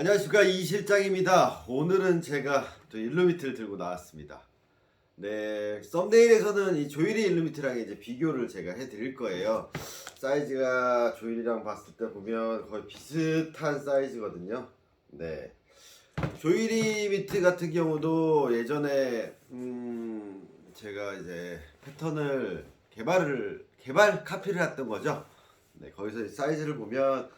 안녕하십니까, 이 실장입니다. 오늘은 제가 또 일루미트를 들고 나왔습니다. 네, 썸네일에서는 이 조일이 일루미트랑 이제 비교를 제가 해드릴 거예요. 사이즈가 조일이랑 봤을 때 보면 거의 비슷한 사이즈거든요. 네, 조일이 미트 같은 경우도 예전에 제가 이제 패턴을 개발 카피를 했던 거죠. 네, 거기서 사이즈를 보면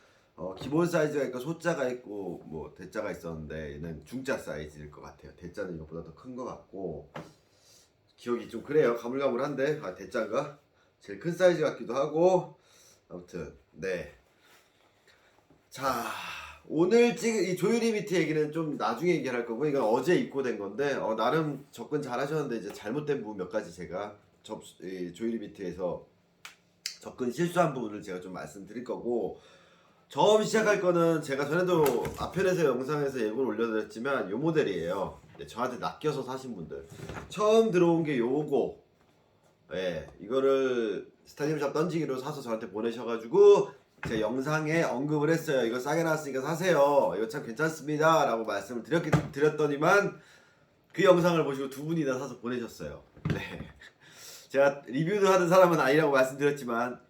기본 사이즈가 있고 소자가 있고 뭐 대자가 있었는데 얘는 중자 사이즈일 것 같아요. 대자는 이것보다 더 큰 것 같고 기억이 좀 그래요. 가물가물한데 대자가 제일 큰 사이즈 같기도 하고 아무튼 네. 자, 오늘 찍은 이 조유리 미트 얘기는 좀 나중에 얘기할 거고 이건 어제 입고된 건데 나름 접근 잘 하셨는데 이제 잘못된 부분 몇 가지 제가 이 조유리 미트에서 접근 실수한 부분을 제가 좀 말씀드릴 거고 처음 시작할 거는 제가 전에도 앞편에서 영상에서 예고를 올려드렸지만 요 모델이에요. 네, 저한테 낚여서 사신 분들 처음 들어온 게 요거. 예, 이거를 스타디움샵 던지기로 사서 저한테 보내셔가지고 제 영상에 언급을 했어요. 이거 싸게 나왔으니까 사세요. 이거 참 괜찮습니다 라고 말씀을 드렸더니만 그 영상을 보시고 두 분이나 사서 보내셨어요. 네, 제가 리뷰도 하는 사람은 아니라고 말씀드렸지만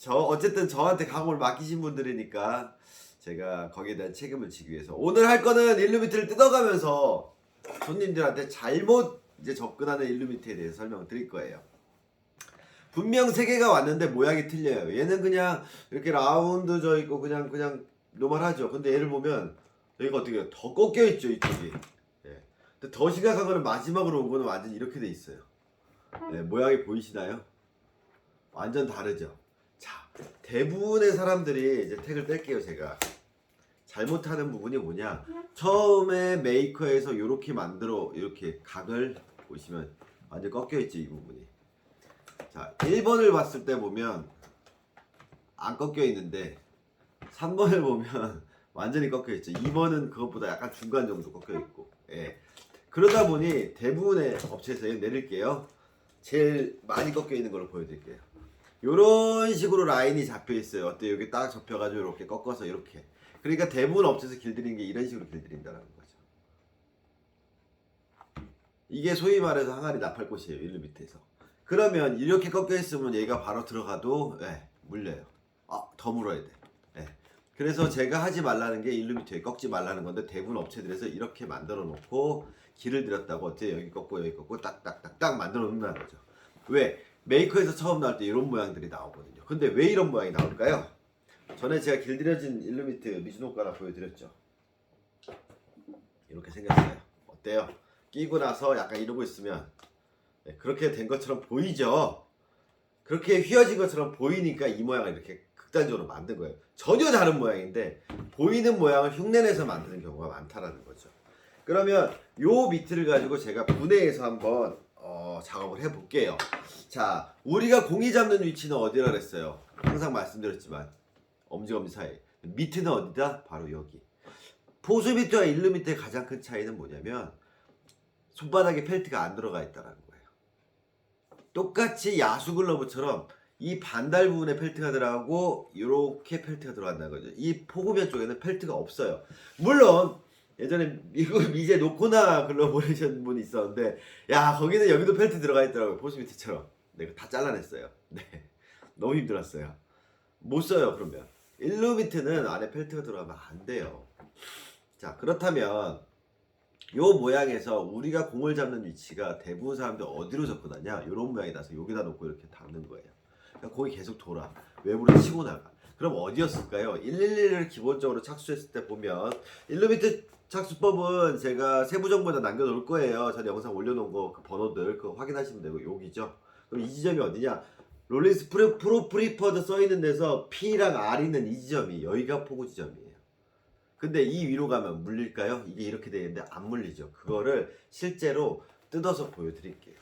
어쨌든 저한테 가공을 맡기신 분들이니까 제가 거기에 대한 책임을 지기 위해서 오늘 할 거는 일루미트를 뜯어가면서 손님들한테 잘못 이제 접근하는 일루미트에 대해서 설명을 드릴 거예요. 분명 세 개가 왔는데 모양이 틀려요. 얘는 그냥 이렇게 라운드져 있고 그냥 노멀하죠. 근데 얘를 보면 여기가 어떻게 해요? 더 꺾여 있죠, 이쪽이. 예. 근데 더 심각한 거는 마지막으로 온 거는 완전 이렇게 돼 있어요. 예, 모양이 보이시나요? 완전 다르죠. 자, 대부분의 사람들이 이제 택을 뺄게요. 제가 잘못하는 부분이 뭐냐, 처음에 메이커에서 이렇게 이렇게 각을 보시면 완전 꺾여 있죠, 이 부분이. 자, 1번을 봤을 때 보면 안 꺾여 있는데 3번을 보면 완전히 꺾여 있죠. 2번은 그것보다 약간 중간 정도 꺾여 있고. 예. 그러다 보니 대부분의 업체에서 내릴게요. 제일 많이 꺾여 있는 걸로 보여드릴게요. 요런 식으로 라인이 잡혀 있어요. 어때? 여기 딱 접혀가지고 이렇게 꺾어서 이렇게. 그러니까 대부분 업체에서 길들이는 게 이런 식으로 길들인다는 거죠. 이게 소위 말해서 항아리 나팔꽃이에요. 일루미트에서. 그러면 이렇게 꺾여 있으면 얘가 바로 들어가도 물려요. 더 물어야 돼. 그래서 제가 하지 말라는 게 일루미트에 꺾지 말라는 건데 대부분 업체들에서 이렇게 만들어 놓고 길을 들였다고 어때? 여기 꺾고 딱딱딱딱 만들어 놓는다는 거죠. 왜? 메이커에서 처음 나올 때 이런 모양들이 나오거든요. 근데 왜 이런 모양이 나올까요? 전에 제가 길들여진 일루미트 미즈노카 하나 보여드렸죠. 이렇게 생겼어요. 어때요? 끼고 나서 약간 이러고 있으면 그렇게 된 것처럼 보이죠? 그렇게 휘어진 것처럼 보이니까 이 모양을 이렇게 극단적으로 만든 거예요. 전혀 다른 모양인데 보이는 모양을 흉내내서 만드는 경우가 많다라는 거죠. 그러면 요 미트를 가지고 제가 분해해서 한번 작업을 해볼게요. 자, 우리가 공이 잡는 위치는 어디라 그랬어요? 항상 말씀드렸지만 엄지검지 사이. 미트는 어디다? 바로 여기. 포수 미트와 일루 미트의 가장 큰 차이는 뭐냐면 손바닥에 펠트가 안 들어가 있다는 거예요. 똑같이 야수 글러브처럼 이 반달 부분에 펠트가 들어가고 이렇게 펠트가 들어간다는 거죠. 이 포구면 쪽에는 펠트가 없어요. 물론 예전에 미국 미제 노코나 글러브 보내신 분이 있었는데 야, 거기는 여기도 펠트 들어가 있더라고요. 포스미트처럼. 내가 다 잘라냈어요. 네, 너무 힘들었어요. 못 써요. 그러면 일루미트는 안에 펠트가 들어가면 안 돼요. 자, 그렇다면 요 모양에서 우리가 공을 잡는 위치가 대부분 사람들 어디로 접근하냐, 요런 모양이 나서 여기다 놓고 이렇게 닿는 거예요. 그러니까 공이 계속 돌아 외부로 치고 나가. 그럼 어디였을까요? 111을 기본적으로 착수했을 때 보면 일루미트 착수법은 제가 세부 정보에다 남겨놓을 거예요. 전에 영상 올려놓은 거 그 번호들 그거 확인하시면 되고, 여기죠. 그럼 이 지점이 어디냐? 롤린스 프로 프리퍼드 써있는 데서 P랑 R 있는 이 지점이 여기가 포구 지점이에요. 근데 이 위로 가면 물릴까요? 이게 이렇게 되는데 안 물리죠. 그거를 실제로 뜯어서 보여드릴게요.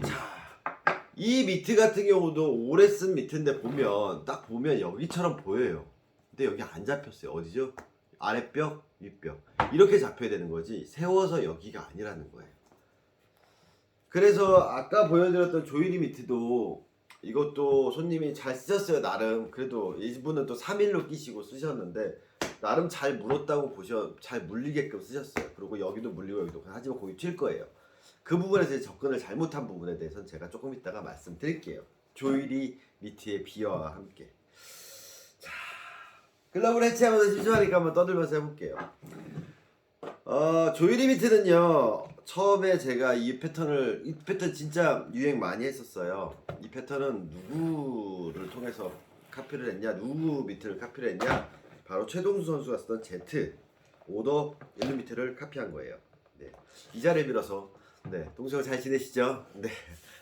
자, 이 미트 같은 경우도 오래 쓴 미트인데 딱 보면 여기처럼 보여요. 근데 여기 안 잡혔어요. 어디죠? 아랫벽, 윗벽. 이렇게 잡혀야 되는 거지 세워서 여기가 아니라는 거예요. 그래서 아까 보여드렸던 조이리 미트도 이것도 손님이 잘 쓰셨어요. 나름. 그래도 이분은 또 3일로 끼시고 쓰셨는데 나름 잘 물었다고 잘 물리게끔 쓰셨어요. 그리고 여기도 물리고 여기도. 하지만 거기 튈 거예요. 그 부분에서 접근을 잘못한 부분에 대해서는 제가 조금 이따가 말씀드릴게요. 조일이 미트의 비어와 함께. 자, 글러브를 해체하면서 심심하니까 한번 떠들면서 해볼게요. 조일이 미트는요, 처음에 제가 이 패턴 진짜 유행 많이 했었어요. 이 패턴은 누구를 통해서 카피를 했냐, 누구 미트를 카피를 했냐, 바로 최동수 선수가 쓰던 Z 오더 1미트를 카피한 거예요. 네, 이 자리에 빌어서 네, 동생 잘 지내시죠? 네,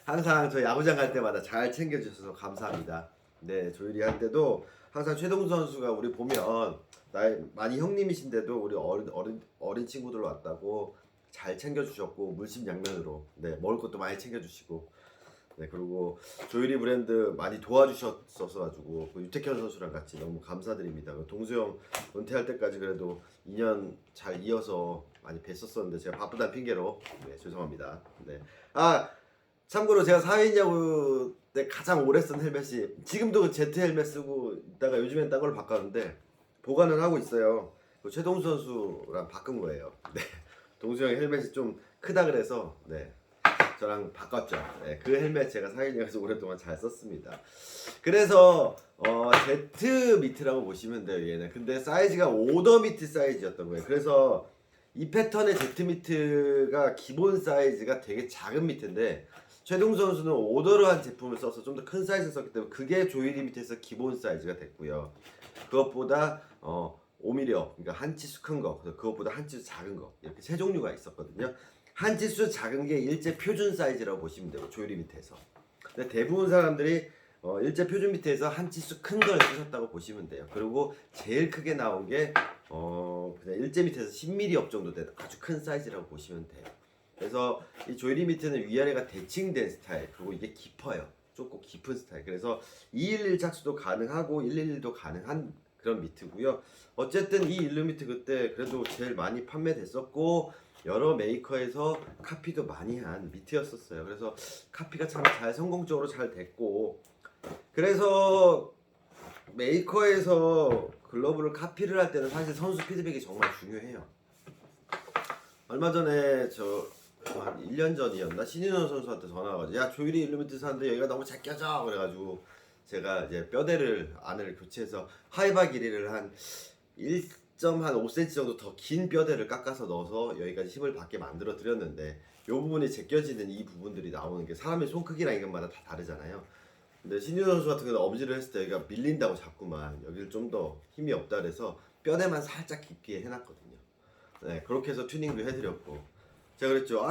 항상 저 야구장 갈 때마다 잘 챙겨주셔서 감사합니다. 네, 조일이 할 때도 항상 최동수 선수가 우리 보면 나이 많이 형님이신데도 우리 어린 친구들 왔다고 잘 챙겨주셨고 물심양면으로 네, 먹을 것도 많이 챙겨주시고 네, 그리고 조일이 브랜드 많이 도와주셨어서 가지고 그 유택현 선수랑 같이 너무 감사드립니다. 동수형 은퇴할 때까지 그래도 2년 잘 이어서 많이 뵀었었는데 제가 바쁘다는 핑계로 네, 죄송합니다. 네. 참고로 제가 사회인야구 때 가장 오래 쓴 헬멧이 지금도 그 Z 헬멧 쓰고 있다가 요즘엔 딴 걸로 바꿨는데 보관은 하고 있어요. 그 최동수 선수랑 바꾼 거예요. 네. 동수 형의 헬멧이 좀 크다 그래서 네. 저랑 바꿨죠. 네, 그 헬멧 제가 사회인야구에서 오랫동안 잘 썼습니다. 그래서 Z 미트라고 보시면 돼요. 얘는 근데 사이즈가 오더 미트 사이즈였던 거예요. 그래서 이 패턴의 Z 미트가 기본 사이즈가 되게 작은 미트인데 최동수 선수는 오더로 한 제품을 써서 좀 더 큰 사이즈를 썼기 때문에 그게 조일이 밑에서 기본 사이즈가 됐고요. 그것보다 5mm 그러니까 한 치수 큰 거, 그것보다 한 치수 작은 거 이렇게 세 종류가 있었거든요. 한 치수 작은 게 일제 표준 사이즈라고 보시면 되고 조일이 밑에서. 근데 대부분 사람들이 일제 표준 밑에서 한 치수 큰 걸 쓰셨다고 보시면 돼요. 그리고 제일 크게 나온 게 그냥 일제 밑에서 10mm 업 정도 되는 아주 큰 사이즈라고 보시면 돼요. 그래서 이 조일이 미트는 위아래가 대칭된 스타일, 그리고 이게 깊어요. 좁고 깊은 스타일. 그래서 211 착수도 가능하고 111도 가능한 그런 미트고요. 어쨌든 이 일루미트 그때 그래도 제일 많이 판매됐었고 여러 메이커에서 카피도 많이 한 미트였었어요. 그래서 카피가 참 잘 성공적으로 잘 됐고 그래서 메이커에서 글러브를 카피를 할 때는 사실 선수 피드백이 정말 중요해요. 얼마 전에 한 1년 전이었나 신인원 선수한테 전화가 와가지고 야 조일이 일루미트 사는데 여기가 너무 잘 껴져 그래가지고 제가 이제 뼈대를 안을 교체해서 하이바 길이를 한 1.5cm 정도 더 긴 뼈대를 깎아서 넣어서 여기까지 힘을 받게 만들어 드렸는데 이 부분이 제껴지는 이 부분들이 나오는 게 사람의 손 크기랑 이것마다 다 다르잖아요. 근데 신인원 선수 같은 경우는 엄지를 했을 때 여기가 밀린다고 자꾸만 여기를 좀 더 힘이 없다 그래서 뼈대만 살짝 깊게 해놨거든요. 네 그렇게 해서 튜닝도 해드렸고 제가 그랬죠.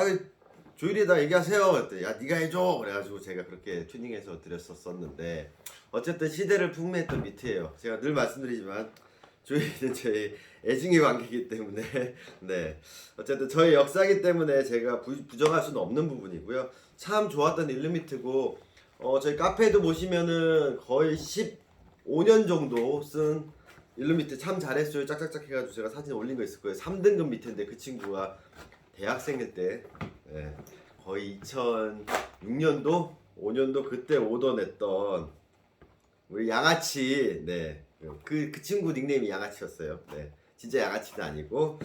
조일이다 얘기하세요. 그랬더니 야 네가 해줘. 그래가지고 제가 그렇게 튜닝해서 드렸었는데 어쨌든 시대를 풍미했던 미트예요. 제가 늘 말씀드리지만 조일이는 저희 애증의 관계이기 때문에 네 어쨌든 저희 역사이기 때문에 제가 부정할 수는 없는 부분이고요. 참 좋았던 일루미트고 저희 카페에도 보시면은 거의 15년 정도 쓴 일루미트 참 잘했어요. 짝짝짝 해가지고 제가 사진 올린 거 있을 거예요. 3등급 미트인데 그 친구가 대학생일 때 네, 거의 2006년도 5년도 그때 오더 냈던 우리 양아치 네. 그 친구 닉네임이 양아치였어요. 네. 진짜 양아치는 아니고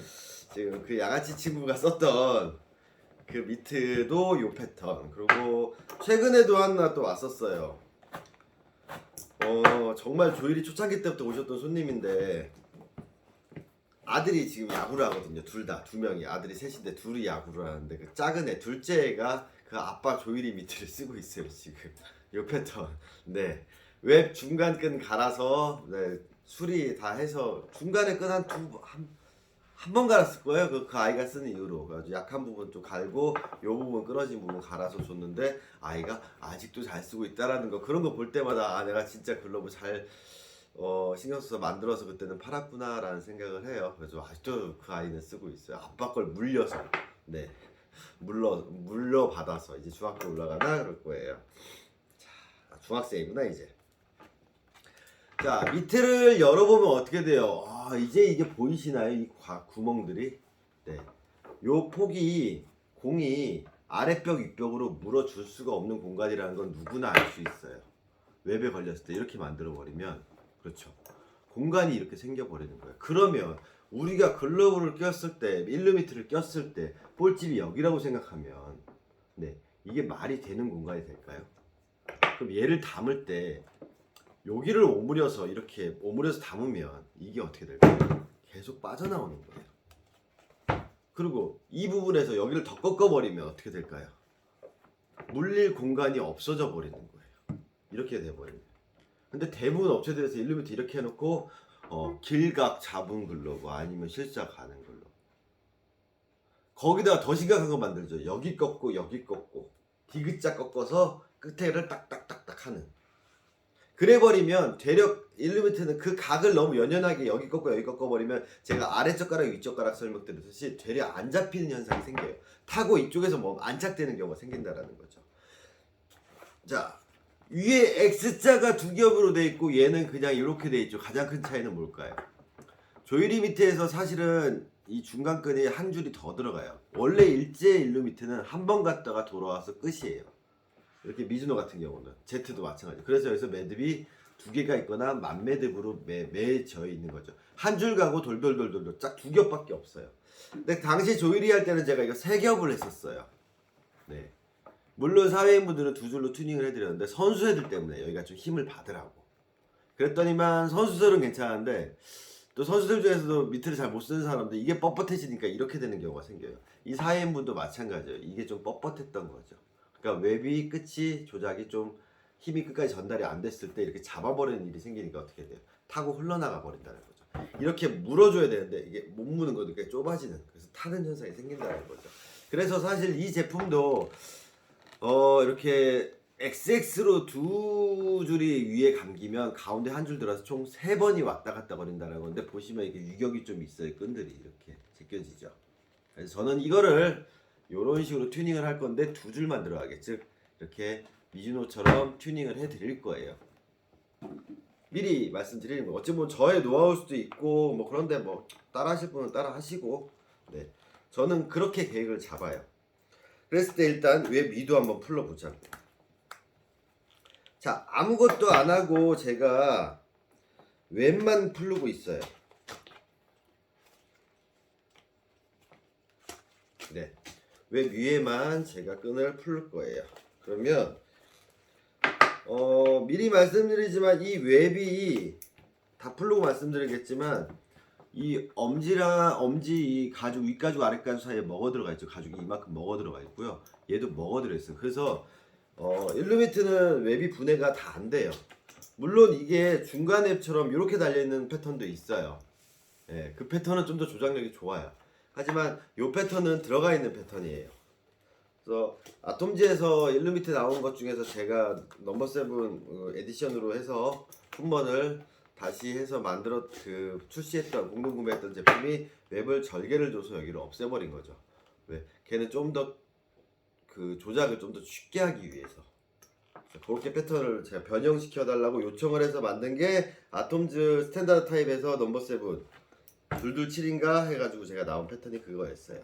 지금 그 양아치 친구가 썼던 그 미트도 요 패턴 그리고 최근에도 하나 또 왔었어요. 정말 조일이 초창기 때부터 오셨던 손님인데 아들이 지금 야구를 하거든요. 두 명이 아들이 셋인데 둘이 야구를 하는데 그 작은 애 둘째 애가 그 아빠 조일이 미트를 쓰고 있어요 지금 요 패턴. 네. 웹 중간 끈 갈아서 네, 수리 다 해서 중간에 끈 한 번 갈았을 거예요. 그 아이가 쓰는 이유로. 그래가지고 약한 부분 좀 갈고 요 부분 끊어진 부분 갈아서 줬는데 아이가 아직도 잘 쓰고 있다라는 거 그런 거 볼 때마다 내가 진짜 글러브 잘 신경 써서 만들어서 그때는 팔았구나라는 생각을 해요. 그래서 아직도 그 아이는 쓰고 있어요. 아빠 걸 물려서 네 물려받아서 이제 중학교 올라가나 그럴 거예요. 자 중학생이구나 이제. 자 밑에를 열어보면 어떻게 돼요? 이제 이게 보이시나요? 이 구멍들이 네. 요 폭이 공이 아랫벽 윗벽으로 물어줄 수가 없는 공간이라는 건 누구나 알 수 있어요. 웹에 걸렸을 때 이렇게 만들어 버리면 그렇죠. 공간이 이렇게 생겨버리는 거예요. 그러면 우리가 글러브를 꼈을 때, 1루미트를 꼈을 때 볼집이 여기라고 생각하면 네, 이게 말이 되는 공간이 될까요? 그럼 얘를 담을 때 여기를 오므려서 이렇게 오므려서 담으면 이게 어떻게 될까요? 계속 빠져나오는 거예요. 그리고 이 부분에서 여기를 더 꺾어버리면 어떻게 될까요? 물릴 공간이 없어져 버리는 거예요. 이렇게 돼버립니다. 근데 대부분 업체들에서 1루미터 이렇게 해놓고 길각 잡은 글러브 아니면 실자 가는 글러브 거기다가 더 심각한 거 만들죠. 여기 꺾고 여기 꺾고 디귿자 꺾어서 끝에를 딱딱딱딱 하는. 그래버리면 되려 1루미터는 그 각을 너무 연연하게 여기 꺾고 여기 꺾어버리면 제가 아래쪽 가락 위쪽 가락 설명드렸듯이 되려 안 잡히는 현상이 생겨요. 타고 이쪽에서 뭐 안착되는 경우가 생긴다라는 거죠. 자, 위에 X자가 두 겹으로 돼 있고 얘는 그냥 이렇게 돼 있죠. 가장 큰 차이는 뭘까요? 조이리 밑에서 사실은 이 중간끈이 한 줄이 더 들어가요. 원래 일제 1루미터는 한 번 갔다가 돌아와서 끝이에요. 이렇게 미즈노 같은 경우는 Z도 마찬가지. 그래서 여기서 매듭이 두 개가 있거나 만매듭으로 매져 있는 거죠. 한 줄 가고 돌돌돌돌돌 짝 두 겹밖에 없어요. 근데 당시 조이리 할 때는 제가 이거 세 겹을 했었어요. 네. 물론 사회인분들은 두 줄로 튜닝을 해드렸는데 선수 애들 때문에 여기가 좀 힘을 받으라고. 그랬더니만 선수들은 괜찮은데 또 선수들 중에서도 밑을 잘 못 쓰는 사람들 이게 뻣뻣해지니까 이렇게 되는 경우가 생겨요. 이 사회인분도 마찬가지예요. 이게 좀 뻣뻣했던 거죠. 그러니까 웹이 끝이 조작이 좀 힘이 끝까지 전달이 안 됐을 때 이렇게 잡아버리는 일이 생기니까 어떻게 돼요? 타고 흘러나가 버린다는 거죠. 이렇게 물어줘야 되는데 이게 못 무는 거니까 좁아지는 그래서 타는 현상이 생긴다는 거죠. 그래서 사실 이 제품도 이렇게 XX로 두 줄이 위에 감기면 가운데 한 줄 들어서 총 3번이 왔다 갔다 거린다는 건데 보시면 이게 유격이 좀 있어요. 끈들이 이렇게 제껴지죠. 그래서 저는 이거를 이런 식으로 튜닝을 할 건데 두 줄만 들어가겠죠. 이렇게 미즈노처럼 튜닝을 해 드릴 거예요. 미리 말씀드리는 거. 어찌 보면 저의 노하우일 수도 있고 뭐 그런데 뭐 따라 하실 분은 따라 하시고 네. 저는 그렇게 계획을 잡아요. 그랬을 때 일단 왜 미도 한번 풀어보자. 자, 아무것도 안 하고 제가 웹만 풀고 있어요. 네, 웹 위에만 제가 끈을 풀 거예요. 그러면 미리 말씀드리지만 이 웹이 다 풀고 말씀드리겠지만 이 엄지 이 가죽 윗가죽 아랫가죽 사이에 먹어 들어가 있죠. 가죽이 이만큼 먹어 들어가 있고요. 얘도 먹어 들어 있어요. 그래서 1루미트는 웹이 분해가 다 안 돼요. 물론 이게 중간 웹처럼 이렇게 달려 있는 패턴도 있어요. 예, 그 패턴은 좀 더 조작력이 좋아요. 하지만 이 패턴은 들어가 있는 패턴이에요. 그래서 아톰즈에서 1루미트 나온 것 중에서 제가 넘버 7 에디션으로 해서 품번을 다시 해서 출시했던 공동 구매했던 제품이 웹을 절개를 줘서 여기를 없애버린 거죠. 왜? 걔는 좀 더 그 조작을 좀 더 쉽게 하기 위해서 그렇게 패턴을 제가 변형시켜 달라고 요청을 해서 만든 게 아톰즈 스탠다드 타입에서 넘버 7 227인가 해가지고 제가 나온 패턴이 그거였어요.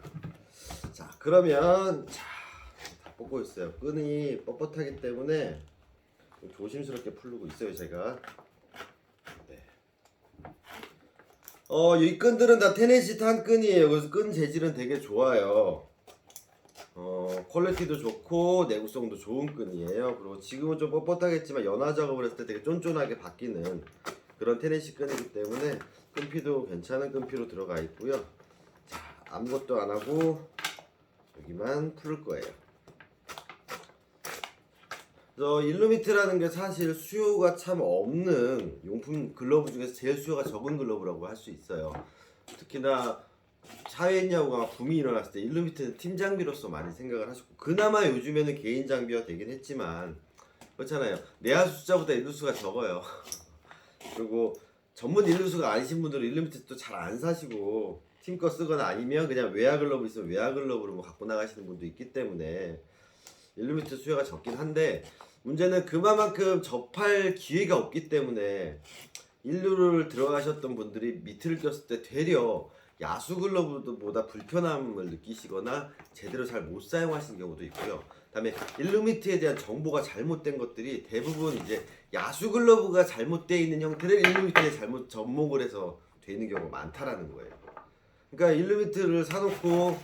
자, 그러면 다 뽑고 있어요. 끈이 뻣뻣하기 때문에 조심스럽게 풀고 있어요, 제가. 네. 이 끈들은 다 테네시 탄 끈이에요. 그래서 끈 재질은 되게 좋아요. 퀄리티도 좋고 내구성도 좋은 끈이에요. 그리고 지금은 좀 뻣뻣하겠지만 연화 작업을 했을 때 되게 쫀쫀하게 바뀌는 그런 테네시 끈이기 때문에 끈피도 괜찮은 끈피로 들어가 있고요. 자, 아무것도 안 하고 여기만 풀 거예요. 일루미트라는 게 사실 수요가 참 없는 용품 글러브 중에서 제일 수요가 적은 글러브라고 할 수 있어요. 특히나 사회인 야구가 붐이 일어났을 때 일루미트는 팀 장비로서 많이 생각을 하셨고 그나마 요즘에는 개인 장비가 되긴 했지만 그렇잖아요. 내야수 숫자보다 일루수가 적어요. 그리고 전문 일루수가 아니신 분들은 일루미트 또 잘 안 사시고 팀 거 쓰거나 아니면 그냥 외야 글러브 있으면 외야 글러브로 뭐 갖고 나가시는 분도 있기 때문에 일루미트 수요가 적긴 한데 문제는 그만큼 접할 기회가 없기 때문에 일루를 들어가셨던 분들이 미트를 꼈을 때 되려 야수 글러브보다 불편함을 느끼시거나 제대로 잘 못 사용하시는 경우도 있고요. 그다음에 일루미트에 대한 정보가 잘못된 것들이 대부분 이제 야수 글러브가 잘못되어 있는 형태를 일루미트에 잘못 접목을 해서 되는 경우가 많다라는 거예요. 그러니까 일루미트를 사놓고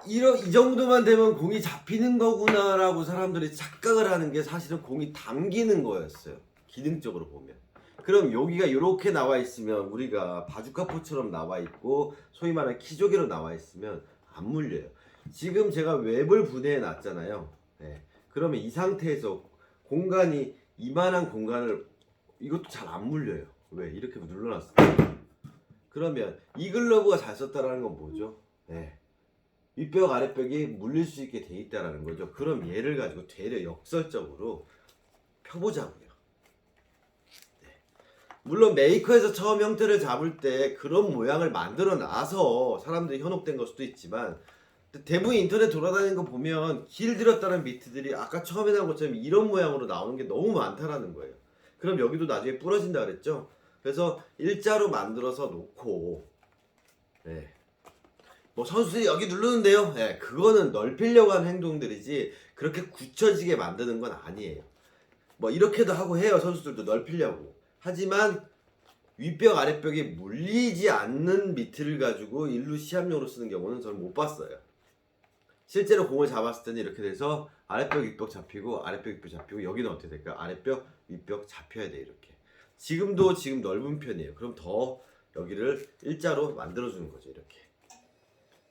이 정도만 되면 공이 잡히는 거구나라고 사람들이 착각을 하는 게 사실은 공이 담기는 거였어요. 기능적으로 보면. 그럼 여기가 이렇게 나와 있으면 우리가 바주카포처럼 나와 있고 소위 말하는 키조개로 나와 있으면 안 물려요. 지금 제가 웹을 분해해 놨잖아요. 네. 그러면 이 상태에서 공간이 이만한 공간을 이것도 잘 안 물려요. 왜? 이렇게 눌러놨어요. 그러면 이 글러브가 잘 썼다라는 건 뭐죠? 네. 윗벽 아랫벽이 물릴 수 있게 돼 있다라는 거죠. 그럼 얘를 가지고 되려 역설적으로 펴보자고요. 네. 물론 메이커에서 처음 형태를 잡을 때 그런 모양을 만들어 놔서 사람들이 현혹된 걸 수도 있지만 대부분 인터넷 돌아다니는 거 보면 길들였다는 비트들이 아까 처음에 나온 것처럼 이런 모양으로 나오는 게 너무 많다라는 거예요. 그럼 여기도 나중에 부러진다 그랬죠. 그래서 일자로 만들어서 놓고 네. 뭐 선수들이 여기 누르는데요. 네, 그거는 넓히려고 하는 행동들이지 그렇게 굳혀지게 만드는 건 아니에요. 뭐 이렇게도 하고 해요. 선수들도 넓히려고. 하지만 윗벽 아랫벽이 물리지 않는 미트를 가지고 일루 시합용으로 쓰는 경우는 저는 못 봤어요. 실제로 공을 잡았을 때는 이렇게 돼서 아랫벽 윗벽 잡히고 아랫벽 윗벽 잡히고 여기는 어떻게 될까요? 아랫벽 윗벽 잡혀야 돼 이렇게. 지금도 지금 넓은 편이에요. 그럼 더 여기를 일자로 만들어주는 거죠 이렇게.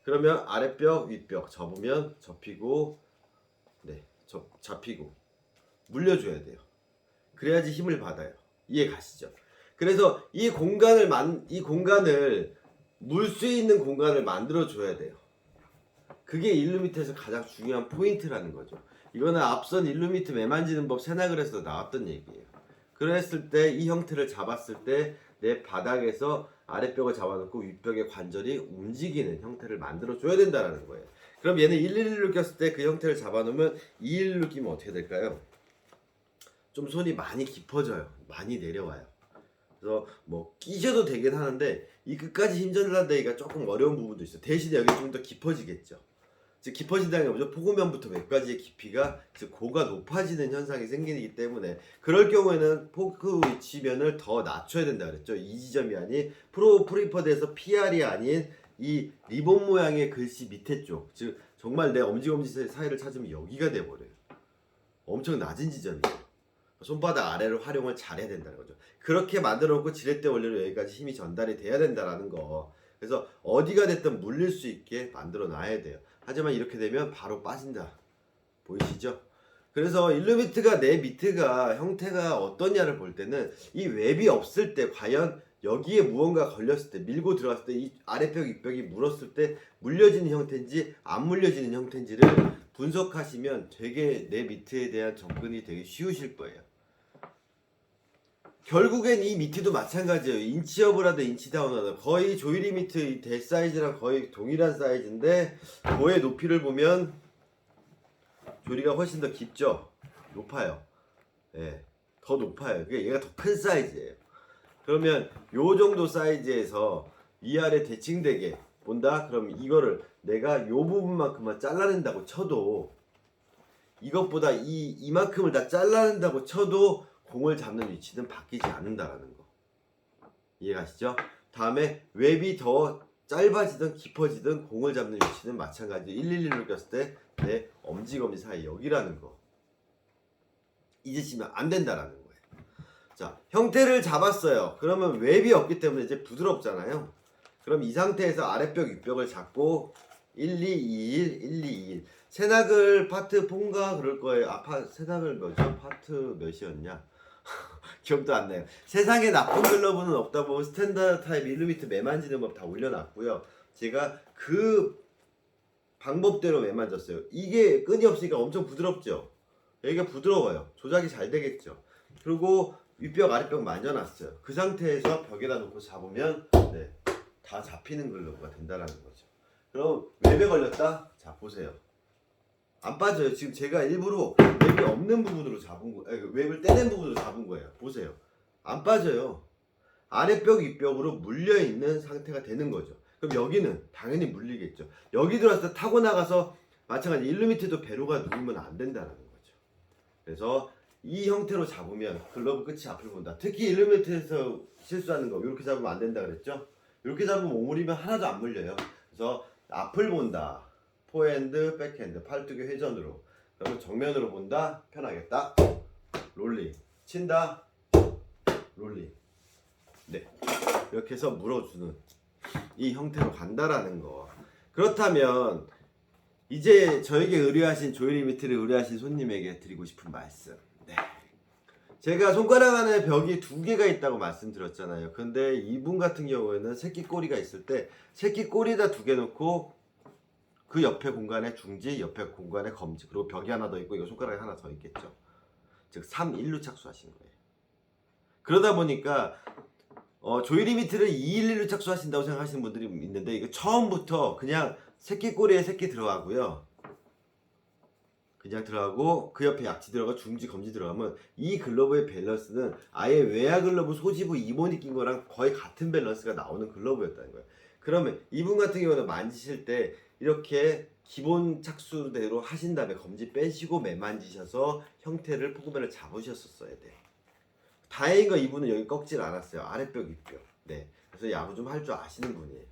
그러면 아랫벽 윗벽 접으면 접히고 네 잡히고 물려줘야 돼요. 그래야지 힘을 받아요. 이해 가시죠? 그래서 이 공간을 물 수 있는 공간을 만들어 줘야 돼요. 그게 일루미트에서 가장 중요한 포인트라는 거죠. 이거는 앞선 일루미트 매만지는 법 세나글에서 나왔던 얘기예요. 그랬을 때 이 형태를 잡았을 때 내 바닥에서 아랫벽을 잡아놓고 윗벽의 관절이 움직이는 형태를 만들어 줘야 된다는 거예요. 그럼 얘는 111을 꼈을 때 그 형태를 잡아놓으면 211을 끼면 어떻게 될까요? 좀 손이 많이 깊어져요. 많이 내려와요. 그래서 뭐 끼셔도 되긴 하는데 이 끝까지 힘전달되기가 조금 어려운 부분도 있어요. 대신에 여기 좀 더 깊어지겠죠. 즉 깊어진다는 게 뭐죠? 포구면부터 웹까지의 깊이가 즉 고가 높아지는 현상이 생기기 때문에 그럴 경우에는 포크 위치면을 더 낮춰야 된다 그랬죠. 이 지점이 아닌 프리퍼드에서 PR이 아닌 이 리본 모양의 글씨 밑에 쪽, 즉 정말 내 엄지검지 사이를 찾으면 여기가 돼버려요. 엄청 낮은 지점이에요. 손바닥 아래를 활용을 잘해야 된다는 거죠. 그렇게 만들어 놓고 지렛대 원리로 여기까지 힘이 전달이 돼야 된다라는 거. 그래서 어디가 됐든 물릴 수 있게 만들어 놔야 돼요. 하지만 이렇게 되면 바로 빠진다. 보이시죠? 그래서 일루미트가 내 미트가 형태가 어떠냐를 볼 때는 이 웹이 없을 때 과연 여기에 무언가 걸렸을 때 밀고 들어갔을 때 이 아랫벽 윗벽이 물었을 때 물려지는 형태인지 안 물려지는 형태인지를 분석하시면 되게 내 미트에 대한 접근이 되게 쉬우실 거예요. 결국엔 이 미트도 마찬가지예요. 인치업을 하든 인치다운을 하든 거의 조이리 미트 대 사이즈랑 거의 동일한 사이즈인데 그의 높이를 보면 조리가 훨씬 더 깊죠. 높아요. 예, 더 높아요. 그러니까 얘가 더 큰 사이즈예요. 그러면 요 정도 사이즈에서 위아래 대칭되게 본다? 그럼 이거를 내가 요 부분만큼만 잘라낸다고 쳐도 이것보다 이만큼을 다 잘라낸다고 쳐도 공을 잡는 위치는 바뀌지 않는다라는 거. 이해가시죠? 다음에 웹이 더 짧아지든 깊어지든 공을 잡는 위치는 마찬가지. 111로 꼈을 때 내 엄지검지 사이 여기라는 거. 잊으시면 안 된다라는 거예요. 자, 형태를 잡았어요. 그러면 웹이 없기 때문에 이제 부드럽잖아요. 그럼 이 상태에서 아랫벽 윗벽을 잡고 1, 2, 2, 1, 1, 2, 2, 1 세나글 파트 폰가 그럴 거예요. 세나글 뭐죠? 파트 몇이었냐? 기억도 안 나요. 세상에 나쁜 글러브는 없다고 스탠다드 타입 일루미트 매만지는 법 다 올려놨고요. 제가 그 방법대로 매만졌어요. 이게 끈이 없으니까 엄청 부드럽죠. 여기가 부드러워요. 조작이 잘 되겠죠. 그리고 윗벽 아랫벽 만져놨어요. 그 상태에서 벽에다 놓고 잡으면 네, 다 잡히는 글러브가 된다는 거죠. 그럼 웹에 걸렸다? 자 보세요. 안 빠져요. 지금 제가 일부러 웹이 없는 부분으로 잡은 거, 웹을 떼낸 부분으로 잡은 거예요. 보세요. 안 빠져요. 아랫벽 윗벽으로 물려 있는 상태가 되는 거죠. 그럼 여기는 당연히 물리겠죠. 여기 들어와서 타고 나가서 마찬가지 일루미트도 배로가 누르면 안 된다는 거죠. 그래서 이 형태로 잡으면 글러브 끝이 앞을 본다. 특히 일루미트에서 실수하는 거 이렇게 잡으면 안 된다 그랬죠? 이렇게 잡으면 오므리면 하나도 안 물려요. 그래서 앞을 본다. 포핸드, 백핸드, 팔뚝의 회전으로. 그러면 정면으로 본다. 편하겠다. 롤링. 친다. 롤링. 네. 이렇게 해서 물어주는 이 형태로 간다라는 거. 그렇다면 이제 저에게 의뢰하신 조이리미트를 의뢰하신 손님에게 드리고 싶은 말씀. 네. 제가 손가락 안에 벽이 2개가 있다고 말씀드렸잖아요. 근데 이분 같은 경우에는 새끼 꼬리가 있을 때 새끼 꼬리에다 2개 놓고 그 옆에 공간에 중지, 옆에 공간에 검지, 그리고 벽이 하나 더 있고 이거 손가락이 하나 더 있겠죠. 즉 3-1루 착수하신 거예요. 그러다 보니까 조이리미트를 2-1-1로 착수하신다고 생각하시는 분들이 있는데 이거 처음부터 그냥 새끼 꼬리에 새끼 들어가고요. 그냥 들어가고 그 옆에 약지 들어가 중지 검지 들어가면 이 글러브의 밸런스는 아예 외야 글러브 소지부 이본이 낀 거랑 거의 같은 밸런스가 나오는 글러브였다는 거예요. 그러면 이분 같은 경우는 만지실 때 이렇게 기본 착수대로 하신 다음에 검지 빼시고 매만지셔서 형태를 포그맨을 잡으셨었어야 돼요. 다행인 건 이분은 여기 꺾질 않았어요. 아랫벽 윗벽. 네. 그래서 야구 좀 할 줄 아시는 분이에요.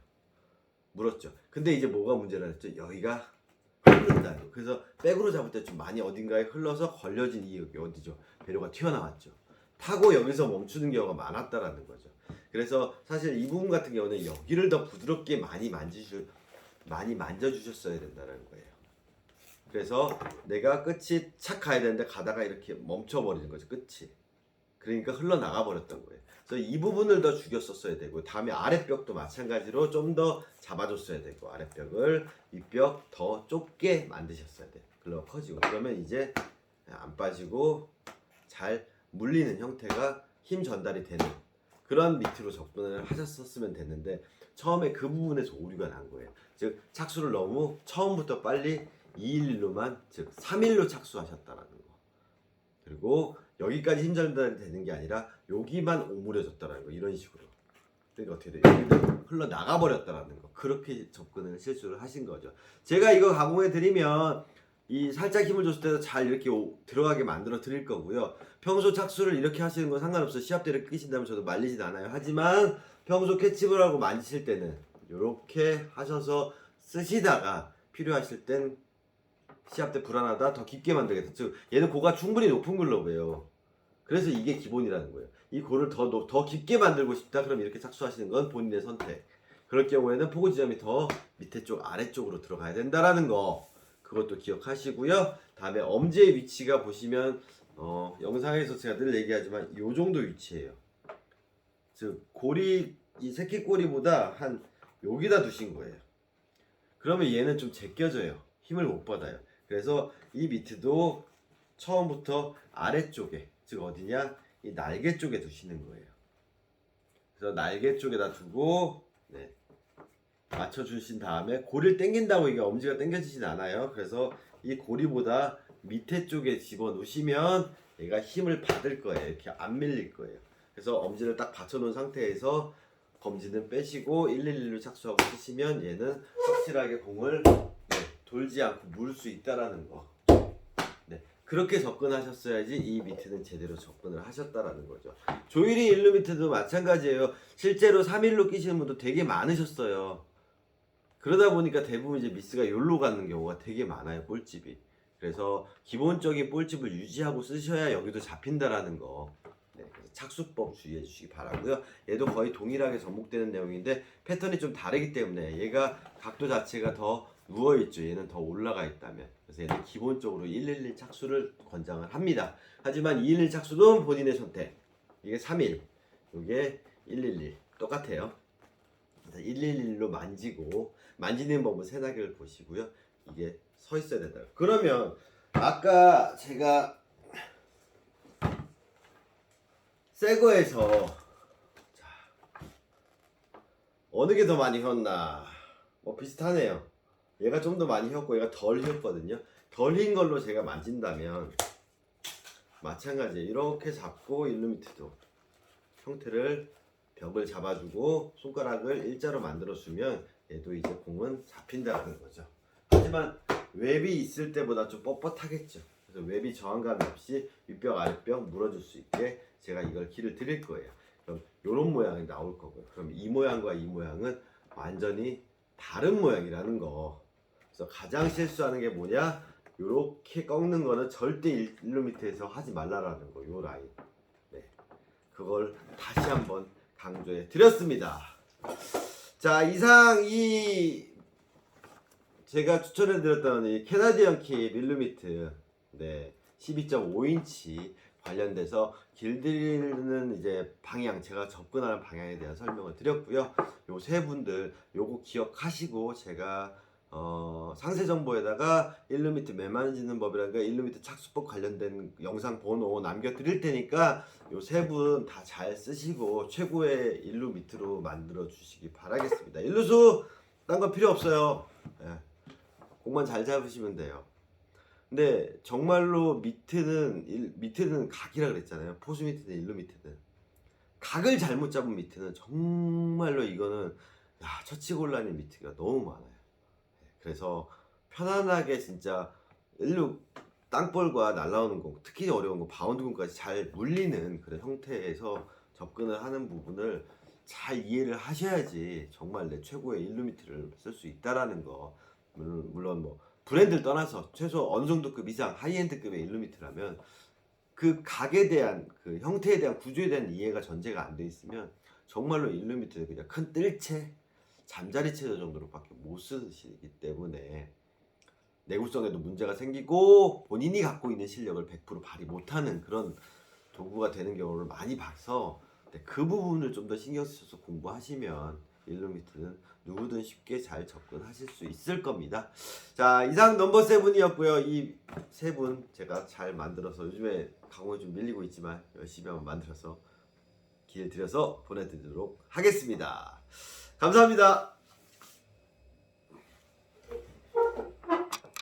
물었죠. 근데 이제 뭐가 문제라 했죠? 여기가 흐른다. 그래서 백으로 잡을 때 좀 많이 어딘가에 흘러서 걸려진 이 여기 어디죠? 배로가 튀어나왔죠. 타고 여기서 멈추는 경우가 많았다라는 거죠. 그래서 사실 이 부분 같은 경우는 여기를 더 부드럽게 많이 만져주셨어야 된다는 거예요. 그래서 내가 끝이 착 가야 되는데 가다가 이렇게 멈춰버리는 거죠. 끝이. 그러니까 흘러나가 버렸던 거예요. 그래서 이 부분을 더 죽였었어야 되고 다음에 아랫벽도 마찬가지로 좀 더 잡아줬어야 되고 아랫벽을 윗벽 더 좁게 만드셨어야 돼요. 글러브 커지고 그러면 이제 안 빠지고 잘 물리는 형태가 힘 전달이 되는 그런 밑으로 접근을 하셨었으면 됐는데 처음에 그 부분에서 오류가 난 거예요. 즉 착수를 너무 처음부터 빨리 2-1-1로만 즉 3-1로 착수하셨다라는 거. 그리고 여기까지 힘 전달이 되는 게 아니라 여기만 오므려졌다라는 거. 이런 식으로. 그러니까 어떻게 돼요? 여기는 흘러나가 버렸다라는 거. 그렇게 접근을 실수를 하신 거죠. 제가 이거 가공해 드리면 이 살짝 힘을 줬을 때도 잘 이렇게 들어가게 만들어 드릴 거고요. 평소 착수를 이렇게 하시는 건 상관없어요. 시합대를 끼신다면 저도 말리진 않아요. 하지만 평소 캐치볼 하고 만지실 때는 이렇게 하셔서 쓰시다가 필요하실 땐 시합 때 불안하다 더 깊게 만들겠다. 즉 얘는 고가 충분히 높은 글러브예요. 그래서 이게 기본이라는 거예요. 이 고를 더 깊게 만들고 싶다. 그럼 이렇게 착수하시는 건 본인의 선택. 그럴 경우에는 포구 지점이 더 밑에 쪽 아래쪽으로 들어가야 된다라는 거. 그것도 기억하시고요. 다음에 엄지의 위치가 보시면 영상에서 제가 늘 얘기하지만 이 정도 위치예요. 즉 고리 이 새끼 꼬리보다 한 여기다 두신 거예요. 그러면 얘는 좀 제껴져요. 힘을 못 받아요. 그래서 이 미트도 처음부터 아래쪽에 즉 어디냐 이 날개 쪽에 두시는 거예요. 그래서 날개 쪽에다 두고 네. 맞춰주신 다음에 고리를 당긴다고 이게 엄지가 당겨지진 않아요. 그래서 이 고리보다 밑에 쪽에 집어넣으시면 얘가 힘을 받을 거예요. 이렇게 안 밀릴 거예요. 그래서 엄지를 딱 받쳐놓은 상태에서 검지는 빼시고 111로 착수하고 쓰시면 얘는 확실하게 공을 돌지 않고 물 수 있다라는 거. 네, 그렇게 접근하셨어야지 이 미트는 제대로 접근을 하셨다라는 거죠. 조이리 일루 미트도 마찬가지예요. 실제로 3일로 끼시는 분도 되게 많으셨어요. 그러다 보니까 대부분 이제 미스가 요로 가는 경우가 되게 많아요. 볼집이. 그래서 기본적인 볼집을 유지하고 쓰셔야 여기도 잡힌다라는 거. 네, 그래서 착수법 주의해 주시기 바라고요. 얘도 거의 동일하게 접목되는 내용인데 패턴이 좀 다르기 때문에 얘가 각도 자체가 더 누워있죠. 얘는 더 올라가 있다면. 그래서 얘는 기본적으로 111 착수를 권장을 합니다. 하지만 211 착수는 본인의 선택. 이게 3일, 이게 111 똑같아요. 그래서 111로 만지고 만지는 법은 세나개를 보시고요. 이게 서 있어야 된다. 그러면 아까 제가 새 거에서 어느 게 더 많이 휘었나 뭐 비슷하네요. 얘가 좀 더 많이 휘었고 얘가 덜 휘었거든요. 덜 휜 걸로 제가 만진다면 마찬가지예요. 이렇게 잡고 일루미트도 형태를 벽을 잡아주고 손가락을 일자로 만들어주면 얘도 이제 공은 잡힌다는 거죠. 하지만 웹이 있을 때보다 좀 뻣뻣하겠죠. 그래서 웹이 저항감이 없이 윗벽 아랫벽 물어줄 수 있게 제가 이걸 길을 드릴 거예요. 그럼 이런 모양이 나올 거고요. 그럼 이 모양과 이 모양은 완전히 다른 모양이라는 거. 그래서 가장 실수하는 게 뭐냐? 요렇게 꺾는 거는 절대 일루미트에서 하지 말라라는 거. 요 라인. 네. 그걸 다시 한번 강조해 드렸습니다. 자, 이상 이 제가 추천해 드렸던 이 캐나디언 킵 일루미트, 네, 12.5인치 관련돼서 길들이는 이제 방향, 제가 접근하는 방향에 대한 설명을 드렸고요. 요 세 분들 요거 기억하시고 제가 상세 정보에다가 일루미트 매 만지는 법이라든가 일루미트 착수법 관련된 영상 번호 남겨드릴 테니까 요 세 분 다 잘 쓰시고 최고의 일루미트로 만들어 주시기 바라겠습니다. 일루수 딴 거 필요 없어요. 네. 공만 잘 잡으시면 돼요. 근데 정말로 미트는 각이라 그랬잖아요. 포수 미트든 일루미트든 각을 잘못 잡은 미트는 정말로 이거는 처치곤란의 미트가 너무 많아요. 그래서 편안하게 진짜 일루 땅볼과 날라오는 공, 특히 어려운 거 바운드 공까지 잘 물리는 그런 형태에서 접근을 하는 부분을 잘 이해를 하셔야지 정말 내 최고의 일루미트를 쓸 수 있다라는 거. 물론 뭐 브랜드를 떠나서 최소 어느 정도급 이상 하이엔드급의 일루미트라면 그 각에 대한 그 형태에 대한 구조에 대한 이해가 전제가 안 돼 있으면 정말로 일루미트는 그냥 큰 뜰채, 잠자리채 정도로밖에 못 쓰시기 때문에 내구성에도 문제가 생기고 본인이 갖고 있는 실력을 100% 발휘 못하는 그런 도구가 되는 경우를 많이 봐서 그 부분을 좀 더 신경 쓰셔서 공부하시면 일루미트는 누구든 쉽게 잘 접근하실 수 있을 겁니다. 자, 이상 넘버 7이었고요. 이 세 분 제가 잘 만들어서 요즘에 강호에 좀 밀리고 있지만 열심히 한번 만들어서 기회 드려서 보내드리도록 하겠습니다. 감사합니다.